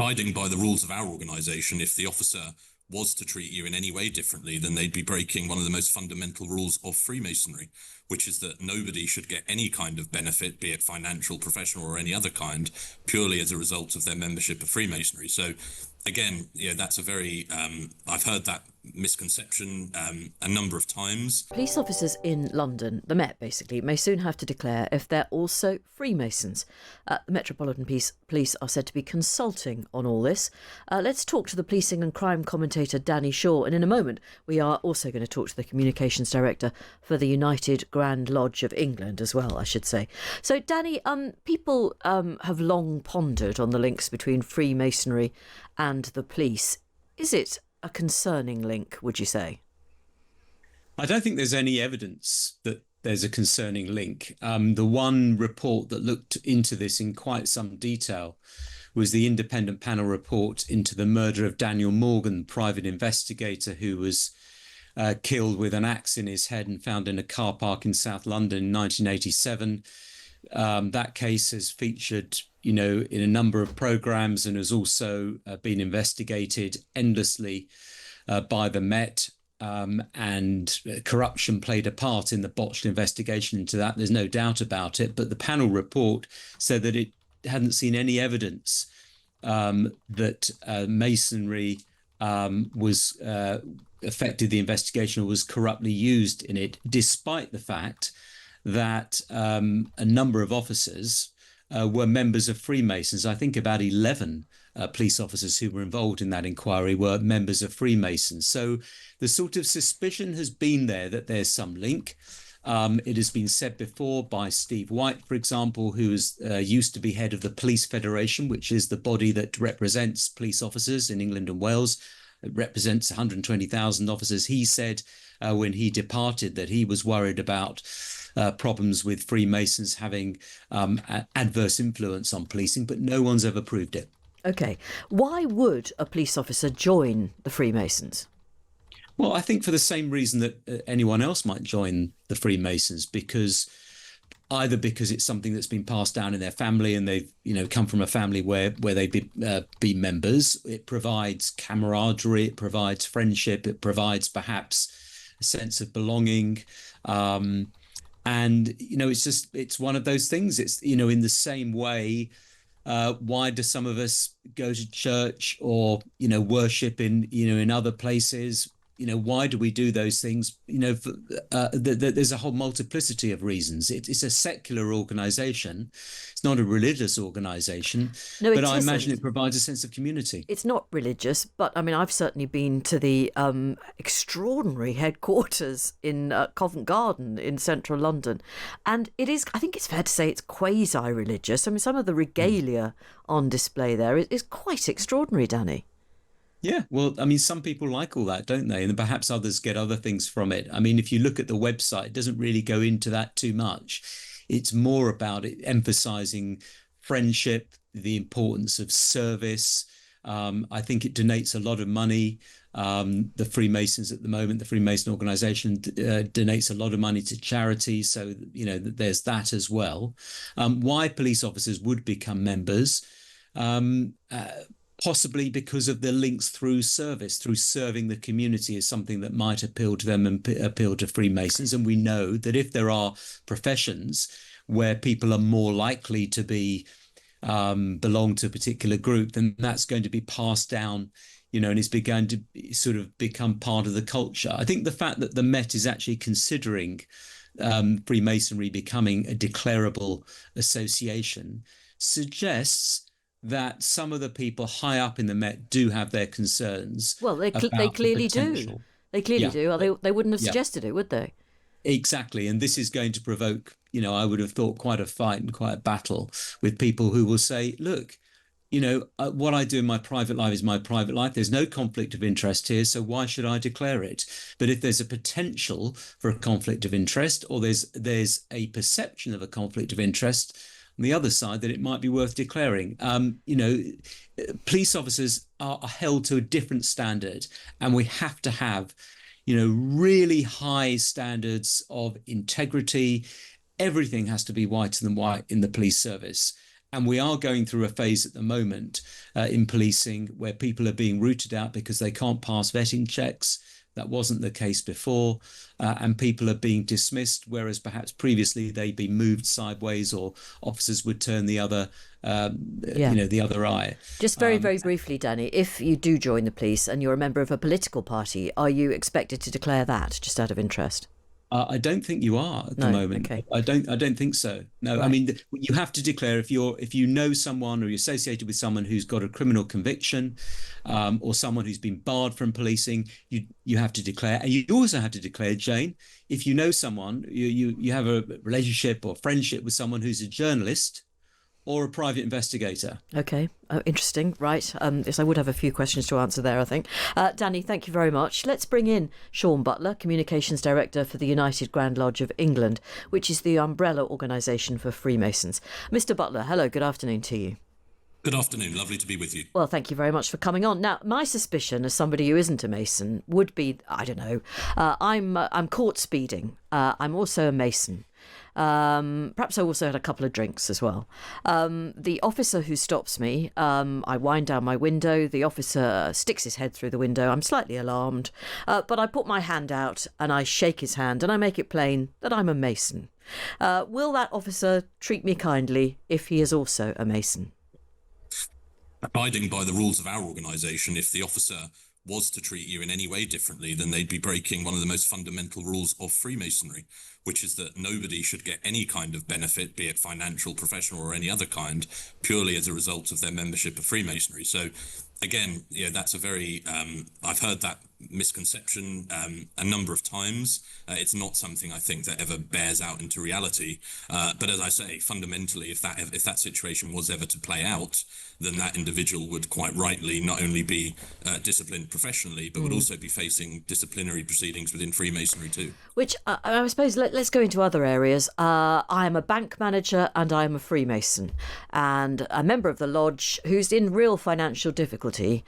abiding by the rules of our organisation. If the officer was to treat you in any way differently, then they'd be breaking one of the most fundamental rules of Freemasonry, which is that nobody should get any kind of benefit, be it financial, professional, or any other kind, purely as a result of their membership of Freemasonry. So again, that's a very, I've heard that misconception a number of times. Police officers in London, the Met basically, may soon have to declare if they're also Freemasons. The Metropolitan Police are said to be consulting on all this. Let's talk to the policing and crime commentator Danny Shaw, and in a moment we are also going to talk to the communications director for the United Grand Lodge of England as well, I should say. So Danny, people have long pondered on the links between Freemasonry and the police. Is it a concerning link, would you say? I don't think there's any evidence that there's a concerning link. The one report that looked into this in quite some detail was the independent panel report into the murder of Daniel Morgan, private investigator who was killed with an axe in his head and found in a car park in South London in 1987. That case has featured, in a number of programs and has also been investigated endlessly by the Met. And corruption played a part in the botched investigation into that. There's no doubt about it. But the panel report said that it hadn't seen any evidence that Masonry was affected the investigation or was corruptly used in it, despite the fact that a number of officers were members of Freemasons. I think about 11 police officers who were involved in that inquiry were members of Freemasons. So the sort of suspicion has been there that there's some link. It has been said before by Steve White, for example, who used to be head of the Police Federation, which is the body that represents police officers in England and Wales. It represents 120,000 officers. He said when he departed that he was worried about problems with Freemasons having adverse influence on policing, but no one's ever proved it. OK, why would a police officer join the Freemasons? Well, I think for the same reason that anyone else might join the Freemasons, because it's something that's been passed down in their family and they've come from a family where they be members. It provides camaraderie, it provides friendship, it provides perhaps a sense of belonging. And it's one of those things. It's in the same way. Why do some of us go to church or worship in other places? Why do we do those things? There's a whole multiplicity of reasons. It's a secular organization. It's not a religious organization. No, but I imagine it provides a sense of community. It's not religious, but I mean, I've certainly been to the extraordinary headquarters in Covent Garden in central London. And it is, I think it's fair to say it's quasi-religious. I mean, some of the regalia on display there is quite extraordinary, Danny. Yeah, well, I mean, some people like all that, don't they? And perhaps others get other things from it. I mean, if you look at the website, it doesn't really go into that too much. It's more about it emphasizing friendship, the importance of service. I think it donates a lot of money. The Freemasons at the moment, the Freemason organization donates a lot of money to charities. So, there's that as well. Why police officers would become members, possibly because of the links through service, through serving the community, is something that might appeal to them and appeal to Freemasons. And we know that if there are professions where people are more likely to be belong to a particular group, then that's going to be passed down, and it's begun to sort of become part of the culture. I think the fact that the Met is actually considering Freemasonry becoming a declarable association suggests that some of the people high up in the Met do have their concerns. Well, they clearly do. They clearly do. They wouldn't have suggested it, would they? Exactly. And this is going to provoke, I would have thought quite a fight and quite a battle with people who will say, look, what I do in my private life is my private life. There's no conflict of interest here, so why should I declare it? But if there's a potential for a conflict of interest, or there's a perception of a conflict of interest on the other side, that it might be worth declaring. Police officers are held to a different standard, and we have to have, really high standards of integrity. Everything has to be whiter than white in the police service. And we are going through a phase at the moment in policing where people are being rooted out because they can't pass vetting checks. That wasn't the case before. And people are being dismissed, whereas perhaps previously they'd be moved sideways or officers would turn the other, the other eye. Just very, very briefly, Danny, if you do join the police and you're a member of a political party, are you expected to declare that, just out of interest? I don't think you are at the moment. Okay. I don't think so. No, right. I mean, you have to declare if you know someone or you're associated with someone who's got a criminal conviction, or someone who's been barred from policing. You have to declare, and you also have to declare, Jane, if you know someone, you have a relationship or friendship with someone who's a journalist or a private investigator. Okay. Oh, interesting. Right. Yes, I would have a few questions to answer there, I think. Danny, thank you very much. Let's bring in Sean Butler, Communications Director for the United Grand Lodge of England, which is the umbrella organisation for Freemasons. Mr. Butler, hello, good afternoon to you. Good afternoon. Lovely to be with you. Well, thank you very much for coming on. Now, my suspicion as somebody who isn't a Mason would be, I don't know, I'm caught speeding. I'm also a Mason. Perhaps I also had a couple of drinks as well. The officer who stops me, I wind down my window. The officer sticks his head through the window. I'm slightly alarmed, but I put my hand out and I shake his hand and I make it plain that I'm a Mason. Will that officer treat me kindly if he is also a Mason? Abiding by the rules of our organisation, if the officer was to treat you in any way differently, then they'd be breaking one of the most fundamental rules of Freemasonry, which is that nobody should get any kind of benefit, be it financial, professional, or any other kind, purely as a result of their membership of Freemasonry. So again, that's a very, I've heard that misconception a number of times. It's not something I think that ever bears out into reality. But as I say, fundamentally, if that situation was ever to play out, then that individual would quite rightly not only be disciplined professionally, but would also be facing disciplinary proceedings within Freemasonry too. Which I suppose let's go into other areas. I am a bank manager and I am a Freemason, and a member of the lodge who's in real financial difficulty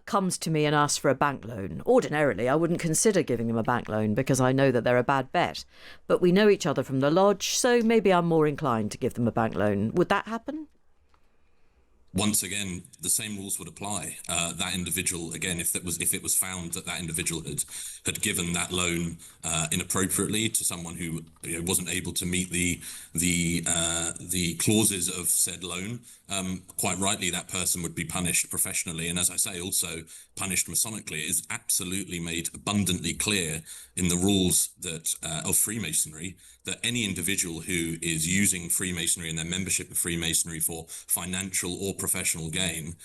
comes to me and asks for a bank loan. Ordinarily, I wouldn't consider giving them a bank loan because I know that they're a bad bet. But we know each other from the lodge, so maybe I'm more inclined to give them a bank loan. Would that happen? Once again, the same rules would apply. That individual, again, if it was found that that individual had given that loan inappropriately to someone who wasn't able to meet the clauses of said loan, quite rightly that person would be punished professionally, and as I say, also punished masonically. It is absolutely made abundantly clear in the rules that of Freemasonry that any individual who is using Freemasonry and their membership of Freemasonry for financial or professional gain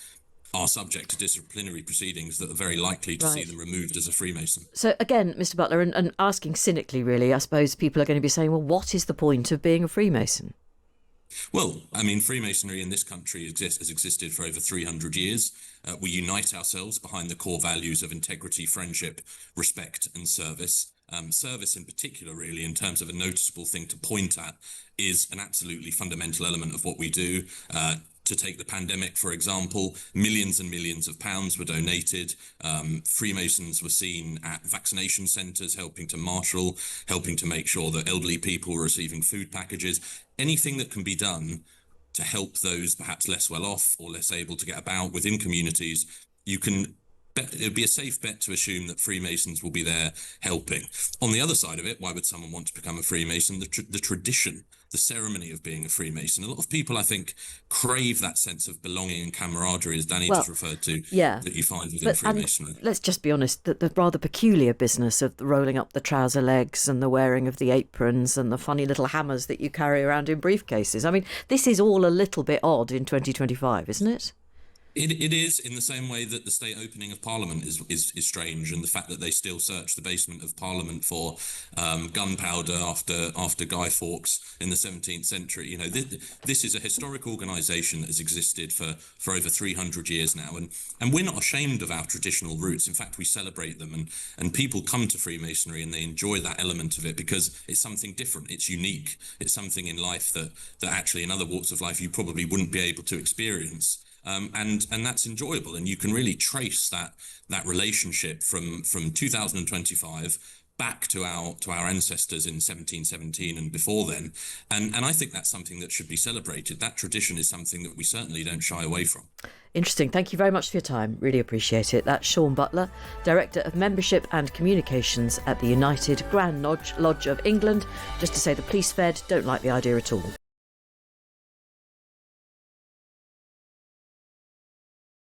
are subject to disciplinary proceedings that are very likely to see them removed as a Freemason. So again, Mr. Butler, and asking cynically really, I suppose people are going to be saying, well, what is the point of being a Freemason? Well, I mean, Freemasonry in this country has existed for over 300 years. We unite ourselves behind the core values of integrity, friendship, respect and service. Service in particular, really, in terms of a noticeable thing to point at, is an absolutely fundamental element of what we do. To take the pandemic, for example, millions and millions of pounds were donated. Freemasons were seen at vaccination centres, helping to marshal, helping to make sure that elderly people were receiving food packages. Anything that can be done to help those perhaps less well off or less able to get about within communities, it would be a safe bet to assume that Freemasons will be there helping. On the other side of it, why would someone want to become a Freemason? The tradition, the ceremony of being a Freemason. A lot of people, I think, crave that sense of belonging and camaraderie, as Danny just referred to, that you find within Freemasonry. Let's just be honest, the rather peculiar business of rolling up the trouser legs and the wearing of the aprons and the funny little hammers that you carry around in briefcases. I mean, this is all a little bit odd in 2025, isn't it? It is, in the same way that the state opening of Parliament is strange, and the fact that they still search the basement of Parliament for gunpowder after Guy Fawkes in the 17th century. This is a historic organisation that has existed for over 300 years now, and we're not ashamed of our traditional roots. In fact, we celebrate them, and people come to Freemasonry and they enjoy that element of it because it's something different. It's unique. It's something in life that actually in other walks of life you probably wouldn't be able to experience. And that's enjoyable, and you can really trace that relationship from 2025 back to our ancestors in 1717 and before then. And I think that's something that should be celebrated. That tradition is something that we certainly don't shy away from. Interesting. Thank you very much for your time. Really appreciate it. That's Sean Butler, Director of Membership and Communications at the United Grand Lodge of England. Just to say the police Fed don't like the idea at all.